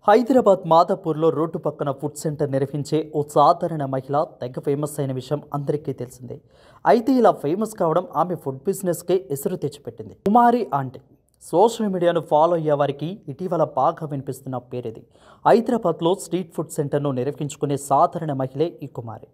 Hyderabad మాదాపూర్లో road పక్కన food centre నిర్వహించే ఓ సాధారణ మహిళ తెగ ఫేమస్ అయిన విషయం అందరికీ తెలిసిందే. అయితే ఇలా ఫేమస్ కావడం ఆమె ఫుడ్ బిజినెస్కే ఎసురు తెచ్చిపెట్టింది. కుమారి ఆంటీ సోషల్ మీడియాను ఫాలో అయ్యే వారికి ఇటీవల బాగా వినిపిస్తున్న పేరిది. హైదరాబాద్లో స్ట్రీట్ ఫుడ్ సెంటర్ను నిర్వహించుకునే సాధారణ మహిళే ఈ కుమారి.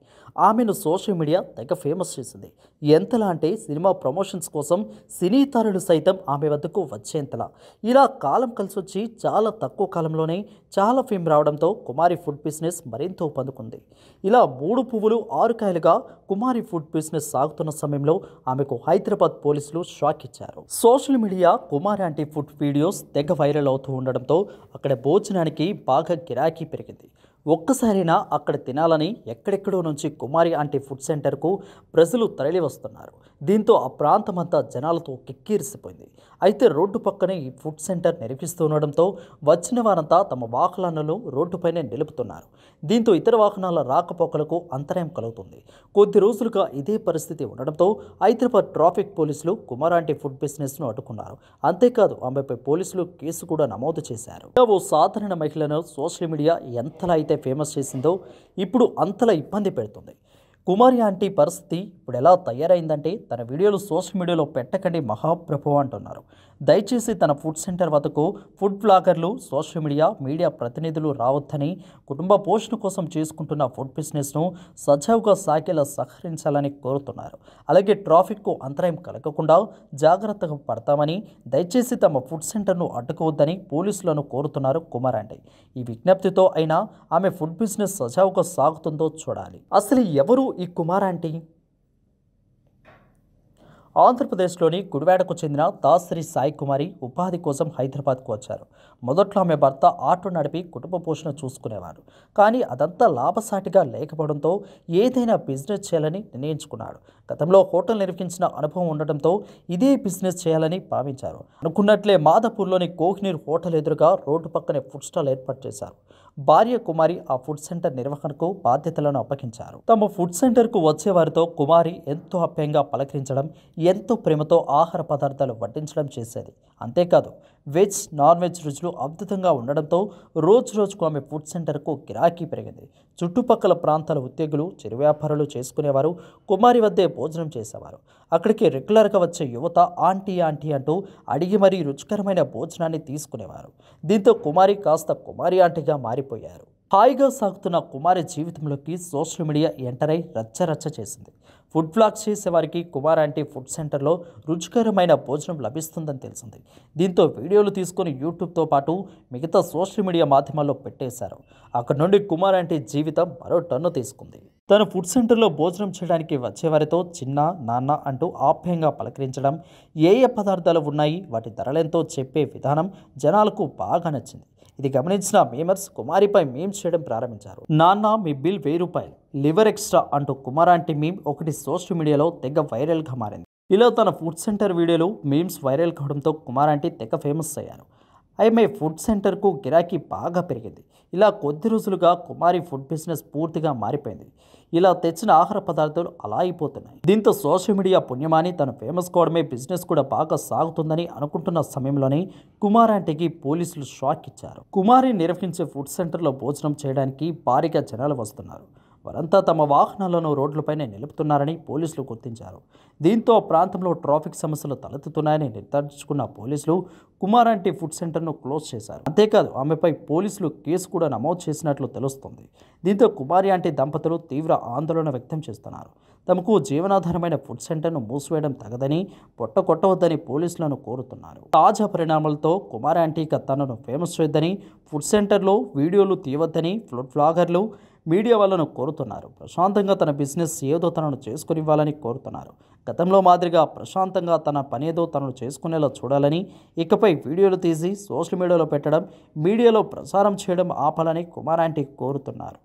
ఆమెను సోషల్ మీడియా తెగ ఫేమస్ చేసింది. ఎంతలా అంటే సినిమా ప్రమోషన్స్ కోసం సినీ తారలు సైతం ఆమె వద్దకు వచ్చేంతలా. ఇలా కాలం కలిసొచ్చి చాలా తక్కువ కాలంలోనే చాలా ఫేమ్ రావడంతో కుమారి ఫుడ్ బిజినెస్ మరింత ఊపందుకుంది. ఇలా 3 పువ్వులు 6 కాయలుగా కుమారి ఫుడ్ బిజినెస్ సాగుతున్న సమయంలో ఆమెకు హైదరాబాద్ పోలీసులు షాక్ ఇచ్చారు. సోషల్ మీడియా కుమారి ఆంటీ ఫుడ్ వీడియోస్ తెగ వైరల్ అవుతూ ఉండడంతో అక్కడ భోజనానికి బాగా గిరాకీ పెరిగింది. ఒక్కసారైనా అక్కడ తినాలని ఎక్కడెక్కడో నుంచి కుమారి ఆంటీ ఫుడ్ సెంటర్కు ప్రజలు తరలి వస్తున్నారు. దీంతో ఆ ప్రాంతమంతా జనాలతో కిక్కిరిసిపోయింది. అయితే రోడ్డు పక్కనే ఈ ఫుడ్ సెంటర్ నిర్వహిస్తూ ఉండడంతో వచ్చిన వారంతా తమ వాహనాలను రోడ్డుపైనే నిలుపుతున్నారు. దీంతో ఇతర వాహనాల రాకపోకలకు అంతరాయం కలుగుతుంది. కొద్ది రోజులుగా ఇదే పరిస్థితి ఉండడంతో హైదరాబాద్ ట్రాఫిక్ పోలీసులు కుమారి ఆంటీ ఫుడ్ బిజినెస్ను అడ్డుకున్నారు. అంతేకాదు ఆమెపై పోలీసులు కేసు కూడా నమోదు చేశారు. ఓ సాధారణ మహిళను సోషల్ మీడియా ఎంతలా అయితే ఫేమస్ చేసిందో ఇప్పుడు అంతలా ఇబ్బంది పెడుతుంది. కుమారి ఆంటీ పరిస్థితి ఇప్పుడు ఎలా తయారైందంటే తన వీడియోలు సోషల్ మీడియాలో పెట్టకండి మహాప్రభు అంటున్నారు. దయచేసి తన ఫుడ్ సెంటర్ వద్దకు ఫుడ్ బ్లాగర్లు సోషల్ మీడియా ప్రతినిధులు రావద్దని, కుటుంబ పోషణ కోసం చేసుకుంటున్న ఫుడ్ బిజినెస్ను సజావుగా సాగేలా సహకరించాలని కోరుతున్నారు. అలాగే ట్రాఫిక్కు అంతరాయం కలగకుండా జాగ్రత్తగా పడతామని, దయచేసి తమ ఫుడ్ సెంటర్ను అడ్డుకోవద్దని పోలీసులను కోరుతున్నారు కుమారి ఆంటీ. ఈ విజ్ఞప్తితో అయినా ఆమె ఫుడ్ బిజినెస్ సజావుగా సాగుతుందో చూడాలి. అసలు ఎవరు ఈ కుమారి ఆంటీ? ఆంధ్రప్రదేశ్లోని గుడివాడకు చెందిన దాసరి సాయి కుమారి ఉపాధి కోసం హైదరాబాద్కు వచ్చారు. మొదట్లో ఆమె భర్త ఆటో నడిపి కుటుంబ పోషణ చూసుకునేవారు. కానీ అదంతా లాభసాటిగా లేకపోవడంతో ఏదైనా బిజినెస్ చేయాలని నిర్ణయించుకున్నాడు. గతంలో హోటల్ నిర్వహించిన అనుభవం ఉండటంతో ఇదే బిజినెస్ చేయాలని భావించారు. అనుకున్నట్లే మాదాపూర్లోని కోహినూర్ హోటల్ ఎదురుగా రోడ్డు పక్కనే ఫుడ్ స్టాల్ ఏర్పాటు చేశారు. భార్య కుమారి ఆ ఫుడ్ సెంటర్ నిర్వహణకు బాధ్యతలను అప్పగించారు. తమ ఫుడ్ సెంటర్కు వచ్చేవారితో కుమారి ఎంతో ఆప్యాయంగా పలకరించడం, ఎంతో ప్రేమతో ఆహార పదార్థాలు వడ్డించడం చేసేది. అంతేకాదు వెజ్, నాన్ వెజ్ రుచులు అద్భుతంగా ఉండడంతో రోజు రోజుకు ఆమె ఫుడ్ సెంటర్కు గిరాకీ పెరిగింది. చుట్టుపక్కల ప్రాంతాల ఉద్యోగులు, చిరు వ్యాపారులు చేసుకునేవారు కుమారి వద్దే భోజనం చేసేవారు. అక్కడికి రెగ్యులర్గా వచ్చే యువత ఆంటీ ఆంటీ అంటూ అడిగి మరీ రుచికరమైన భోజనాన్ని తీసుకునేవారు. దీంతో కుమారి కాస్త కుమారి ఆంటీగా మారిపోయారు. హాయిగా సాగుతున్న కుమారి జీవితంలోకి సోషల్ మీడియా ఎంటర్ అయి రచ్చరచ్చ చేసింది. ఫుడ్ బ్లాగ్స్ చేసేవారికి కుమారి ఆంటీ ఫుడ్ సెంటర్లో రుచికరమైన భోజనం లభిస్తుందని తెలిసింది. దీంతో వీడియోలు తీసుకుని యూట్యూబ్తో పాటు మిగతా సోషల్ మీడియా మాధ్యమాల్లో పెట్టేశారు. అక్కడి నుండి కుమారి ఆంటీ జీవితం మరో టన్ను తీసుకుంది. తన ఫుడ్ సెంటర్లో భోజనం చేయడానికి వచ్చేవారితో చిన్న, నాన్న అంటూ ఆప్యాయంగా పలకరించడం, ఏ పదార్థాలు ఉన్నాయి, వాటి ధరలెంతో చెప్పే విధానం జనాలకు బాగా నచ్చింది. ఇది గమనించిన మేమర్స్ కుమారిపై మీమ్స్ చేయడం ప్రారంభించారు. నాన్న మీ బిల్ ₹1000, లివర్ ఎక్స్ట్రా అంటూ కుమారి ఆంటీ మీమ్ ఒకటి సోషల్ మీడియాలో తెగ వైరల్గా మారింది. ఇలా తన ఫుడ్ సెంటర్ వీడియోలు, మీమ్స్ వైరల్ కావడంతో కుమారి ఆంటీ తెగ ఫేమస్ అయ్యారు. ఆమె ఫుడ్ సెంటర్కు గిరాకీ బాగా పెరిగింది. ఇలా కొద్ది రోజులుగా కుమారి ఫుడ్ బిజినెస్ పూర్తిగా మారిపోయింది. ఇలా తెచ్చిన ఆహార పదార్థాలు అలా అయిపోతున్నాయి. దీంతో సోషల్ మీడియా పుణ్యమాని తను ఫేమస్ కావడమే బిజినెస్ కూడా బాగా సాగుతుందని అనుకుంటున్న సమయంలోనే కుమారి ఆంటీకి పోలీసులు షాక్ ఇచ్చారు. కుమారి నిర్వహించే ఫుడ్ సెంటర్లో భోజనం చేయడానికి భారీగా జనాలు వస్తున్నారు. వారంతా తమ వాహనాలను రోడ్లపైనే నిలుపుతున్నారని పోలీసులు గుర్తించారు. దీంతో ఆ ప్రాంతంలో ట్రాఫిక్ సమస్యలు తలెత్తుతున్నాయని నిర్ధారించుకున్న పోలీసులు కుమారి ఆంటీ ఫుడ్ సెంటర్ను క్లోజ్ చేశారు. అంతేకాదు ఆమెపై పోలీసులు కేసు కూడా నమోదు చేసినట్లు తెలుస్తోంది. దీంతో కుమారి ఆంటీ దంపతులు తీవ్ర ఆందోళన వ్యక్తం చేస్తున్నారు. తమకు జీవనాధారమైన ఫుడ్ సెంటర్ను మూసివేయడం తగదని, పొట్ట కొట్టవద్దని పోలీసులను కోరుతున్నారు. తాజా పరిణామాలతో కుమారి ఆంటీ తనను ఫేమస్ చేయొద్దని, ఫుడ్ సెంటర్లో వీడియోలు తీయవద్దని ఫుడ్ బ్లాగర్లు, మీడియా వాళ్ళను కోరుతున్నారు. ప్రశాంతంగా తన బిజినెస్ ఏదో తనను చేసుకునివ్వాలని కోరుతున్నారు. గతంలో మాదిరిగా ప్రశాంతంగా తన పనేదో తనను చేసుకునేలా చూడాలని, ఇకపై వీడియోలు తీసి సోషల్ మీడియాలో పెట్టడం, మీడియాలో ప్రసారం చేయడం ఆపాలని కుమారి ఆంటీ కోరుతున్నారు.